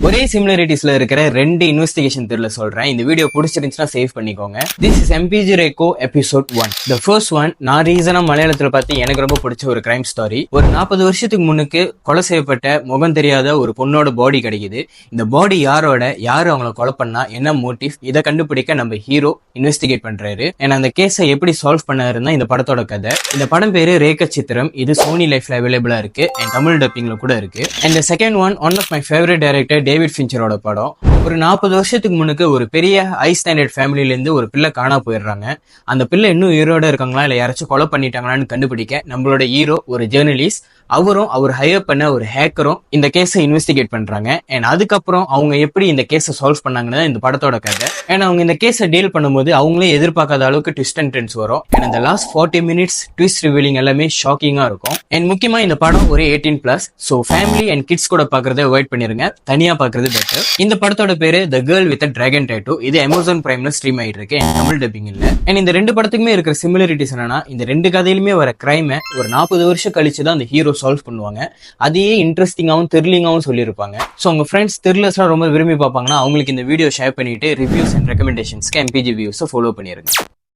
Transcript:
ஒரே சிமிலரிட்டிஸ்ல இருக்கிற ரெண்டு இன்வெஸ்டிகேஷன் த்ரில்லர் சொல்றேன். இந்த வீடியோ பிடிச்சிருந்துச்சுன்னா சேவ் பண்ணிக்கோங்க. This is MBG reco episode 1. The first one நான் ரீசனா மலையாளத்துல பார்த்து எனக்கு ரொம்ப பிடிச்ச ஒரு கிரைம் ஸ்டோரி. ஒரு 40 வருஷத்துக்கு முன்னுக்கு கொலை செய்யப்பட்ட முகம் தெரியாத ஒரு பொண்ணோட பாடி கிடைக்குது. இந்த பாடி யாரு அவங்கள கொலை பண்ணா, என்ன மோட்டிவ், இதை கண்டுபிடிக்க நம்ம ஹீரோ இன்வெஸ்டிகேட் பண்றாரு. ஏன்னா அந்த கேஸை எப்படி சால்வ் பண்ணாருன்னா இந்த படத்தோட கதை. இந்த படம் பேரு ரேக சித்திரம். இது சோனி லைஃப்ல அவைலபிளா இருக்கு அண்ட் தமிழ் டப்பிங்ல கூட இருக்கு. And second one of my favourite director David ஃபின்ச்சரோட படம். ஒரு 40 வருஷத்துக்கு முன்னுக்கு ஒரு பெரிய ஹை ஸ்டாண்டர்ட் ஃபேமிலில இருந்து ஒரு பிள்ளை காணா போயிடுறாங்க. அந்த பிள்ளை இன்னும் உயிரோட இருக்காங்களா இல்ல யாராச்சும் கொலை பண்ணிட்டாங்களான்னு கண்டுபிடிக்க நம்மளோட ஹீரோ ஒரு ஜேர்னலிஸ்ட், அவரும் அவர் ஹையர் பண்ண ஒரு ஹேக்கரும் இந்த கேஸை இன்வெஸ்டிகேட் பண்றாங்க. அண்ட் அதுக்கப்புறம் அவங்க எப்படி இந்த கேஸை சால்வ் பண்ணாங்கன்னு இந்த படத்தோட கதை. ஏன்னா அவங்க இந்த கேஸை டீல் பண்ணும்போது அவங்களே எதிர்பார்க்காத அளவுக்கு ட்விஸ்ட் அண்ட் டர்ன்ஸ் வரும். அண்ட் இந்த லாஸ்ட் 40 மினிட்ஸ் ட்விஸ்ட் ரிவீலிங் எல்லாமே ஷாக்கிங்கா இருக்கும். அண்ட் முக்கியமா இந்த படம் ஒரு 18+, ஸோ ஃபேமிலி அண்ட் கிட்ஸ் கூட பாக்குறத அவாய்ட் பண்ணிருங்க, தனியா பாக்குறது பெட்டர். இந்த படத்தோட பேரு the girl with dragon tattoo. இது அமேசான் பிரைம்ல ஸ்ட்ரீம் ஆயிட்டு இருக்கு, தமிழ் டப்பிங் இல்ல. அண்ட் இந்த ரெண்டு படத்துக்குமே இருக்கிற சிமிலரிட்டிஸ் என்னன்னா, இந்த ரெண்டு கதையிலுமே வர கிரைமை ஒரு 40 வருஷம் கழிச்சு தான் அந்த ஹீரோ சால்வ் பண்ணுவாங்க. அதையே இன்ட்ரெஸ்டிங்காவும் த்ரில்லிங்காவும் சொல்லியிருப்பாங்க. ஸோ உங்க ஃப்ரெண்ட்ஸ் த்ரில்லர்ஸ்லாம் ரொம்ப விரும்பி பார்ப்பாங்கன்னா அவங்களுக்கு இந்த வீடியோ ஷேர் பண்ணிட்டு ரிவ்யூஸ் அண்ட் ரெக்கமெண்டேஷன்ஸ்க்கு எம்பிஜி வியூஸை ஃபாலோ பண்ணிருங்க.